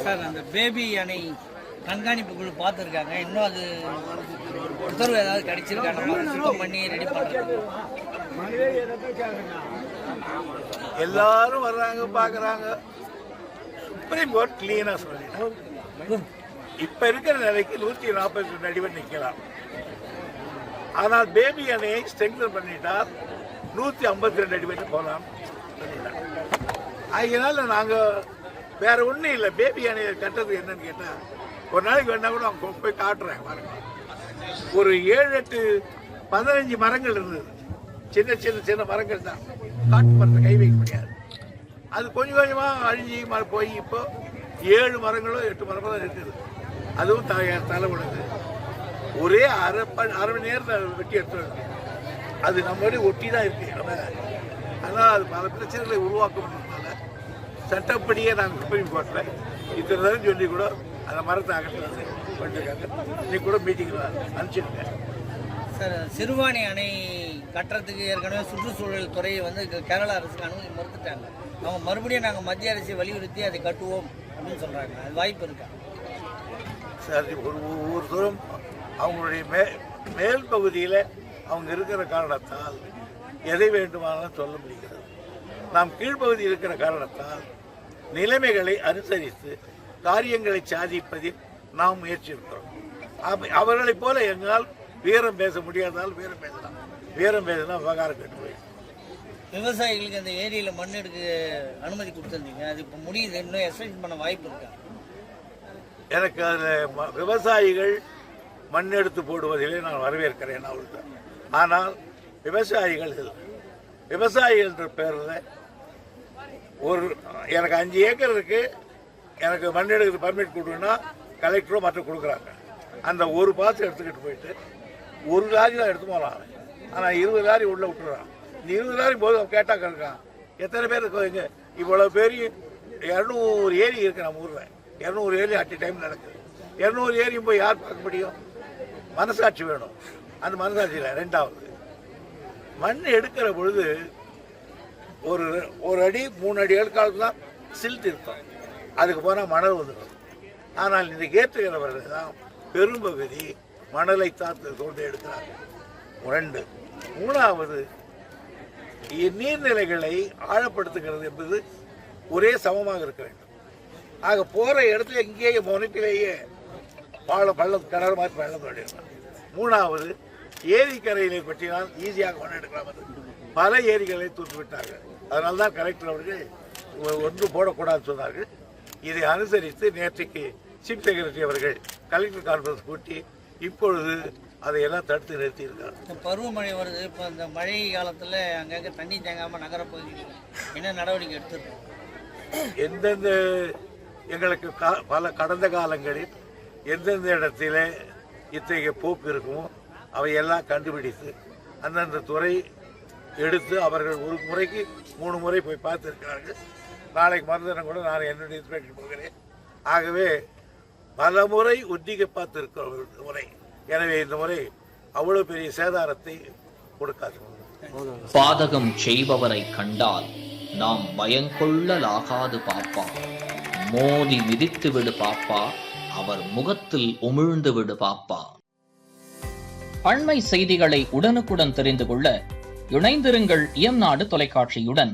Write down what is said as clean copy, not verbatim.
Sir அந்த baby யானை கண்காணிப்பு குழு பார்த்துருக்காங்க. இன்னும் அது உத்தரவு ஏதாவது கிடைச்சிருக்காங்க சுத்தம் பண்ணி ரெடி பண்ணுறாங்க. எல்லாரும் வர்றாங்க பார்க்குறாங்க. சுப்ரீம் கோர்ட் கிளீனாக சொல்லிடும். இப்போ இருக்கிற நிலைக்கு 142 அடி வரை நிற்கலாம். ஆனால் பேபி அணையை ஸ்ட்ரெங்தன் பண்ணிட்டால் 152 அடி வரை போகலாம். அதனால நாங்கள் வேற ஒன்றும் இல்லை. பேபி அணையை கட்டுறது என்னன்னு கேட்டால் ஒரு நாளைக்கு வேணா கூட அவங்க போய் காட்டுறேன் பாருங்க. ஒரு 7, 8, 15 மரங்கள் இருந்தது. சின்ன சின்ன சின்ன மரங்கள் தான். காட்டு மரத்தை கை வைக்க முடியாது. அது கொஞ்சம் கொஞ்சமாக அழிஞ்சி போய் இப்போ 7 மரங்களோ 8 மரங்களோ இருக்குது. அதுவும் தலை விழுது. ஒரே அரை மணி நேரத்தில் வெட்டி எடுத்து அது நம்மளோட ஒட்டி தான் இருக்கு. அதனால் அது பல பிரச்சனைகளை உருவாக்கணும்னால சட்டப்படியே நாங்கள் சுப்ரீம் கோர்ட்டில் இத்தனை தரம் சொல்லி கூட அந்த மரத்தை அகற்றுறது பண்ணிருக்காங்க. இன்னைக்கு கூட மீட்டிங்கில் அனுப்பிச்சிருக்கேன். சார் சிறுவாணி அணை கட்டுறதுக்கு ஏற்கனவே சுற்றுச்சூழல் துறையை வந்து கேரளா அரசுக்கு அனுமதி மறுத்துட்டாங்க. அவங்க மறுபடியும் நாங்கள் மத்திய அரசை வலியுறுத்தி அதை கட்டுவோம் அப்படின்னு சொல்கிறாங்க. அது வாய்ப்பு இருக்கா சார்? ஒரு தூரம் அவங்களுடைய மேல் பகுதியில் அவங்க இருக்கிற காரணத்தால் எதை வேண்டுமானாலும் சொல்ல முடிகிறது. நாம் கீழ்ப்பகுதி இருக்கிற காரணத்தால் நிலைமைகளை அனுசரித்து காரியங்களை சாதிப்பதில் நாம் முயற்சி இருக்கிறோம். அவர்களைப் போல எங்களால் வீரம் பேச முடியாதால் வீரம் பேசலாம். வீரம் பேசினா விவகாரம் கட்டு போயிடும். விவசாயிகளுக்கு அந்த ஏரியில் மண் எடுக்க அனுமதி கொடுத்துருந்தீங்க. அது இப்போ முடியுது. இன்னும் எக்ஸ்டென்ஷன் பண்ண வாய்ப்பு இருக்கா? எனக்கு அதில் விவசாயிகள் மண் எடுத்து போடுவதிலே நான் வரவேற்கிறேன் அவர்கள். ஆனால் விவசாயிகள் என்ற பேரில் எனக்கு 5 ஏக்கர் இருக்கு, எனக்கு மண் எடுக்கிறது பர்மிட் கொடுங்கன்னா கலெக்டரோ மற்ற கொடுக்குறாங்க. அந்த ஒரு பாசம் எடுத்துக்கிட்டு போயிட்டு ஒரு லாரி தான் எடுத்து போகலாம். ஆனால் 20 லாரி உள்ளே விட்டுறான். இந்த 20 லாரி போது அவன் கேட்டால் இருக்கான். எத்தனை பேர் இருக்கோங்க? இவ்வளோ பெரிய 200 ஏரி இருக்கு நம்ம ஊரில். 200 ஏரி அட் டைம் நடக்குது. 200 ஏரியும் போய் யார் பார்க்க முடியும்? மனசாட்சி வேணும். அந்த மனசாட்சியில் 2வது மண் எடுக்கிற பொழுது ஒரு அடி 3 அடி காலத்து தான் சில்ட் இருக்கும். அதுக்கு போனால் மணல் வந்துடும். ஆனால் இந்த ஏற்றுகிறவர்கள் தான் பெரும்பகுதி மணலை தாத்து கொண்டு எடுக்கிறாங்க. 2. 3வது நீர்நிலைகளை ஆழப்படுத்துகிறது என்பது ஒரே சமமாக இருக்க வேண்டும். ஆக போகிற இடத்துல இங்கேயே முனைப்பிலேயே பள்ளம் கிணறு மாதிரி பள்ளம் தோண்டிடலாம். 3வது ஏரிக்கரையிலே பற்றினால் ஈஸியாக மண் எடுக்கலாம். பல ஏரிகளை தூத்து விட்டார்கள். அதனால தான் கலெக்டர் அவர்கள் ஒன்று போடக்கூடாதுன்னு சொன்னார்கள். இதை அனுசரித்து நேற்றைக்கு சீஃப் செக்ரட்டரி அவர்கள் கலெக்டர் கான்ஃபரன்ஸ் கூட்டி இப்பொழுது அதையெல்லாம் தடுத்து நிறுத்தி இருக்காங்க. பருவமழை வருது. இப்போ இந்த மழை காலத்தில் அங்கங்கே தண்ணி தேங்காமல் நகரப்பகுதியில் என்ன நடவடிக்கை எடுத்துருக்கோம்? எந்தெந்த எங்களுக்கு பல கடந்த காலங்களில் எந்தெந்த இடத்துல இத்தகைய போக்கு இருக்குமோ அவையெல்லாம் கண்டுபிடித்து அந்தந்த துறை எடுத்து அவர்கள் ஒரு முறைக்கு 3 முறை போய் பார்த்துருக்கிறார்கள். நாளைக்கு மறுதினம் கூட நான் என்னுடைய இன்ஸ்பெக்டர் போகிறேன். ஆகவே பல முறை ஒத்திகை பார்த்திருக்கிற முறை. எனவே இந்த முறை அவ்வளவு பெரிய சேதாரத்தை கொடுக்காது. பாதகம் செய்பவரை கண்டால் நாம் பயங்கொள்ளலாகாது பாப்பா. மோதி மிதித்து விடு பாப்பா, அவர் முகத்தில் உமிழ்ந்து விடு பாப்பா. அண்மை செய்திகளை உடனுக்குடன் தெரிந்து கொள்ள இணைந்திருங்கள் இயம்நாடு தொலைக்காட்சியுடன்.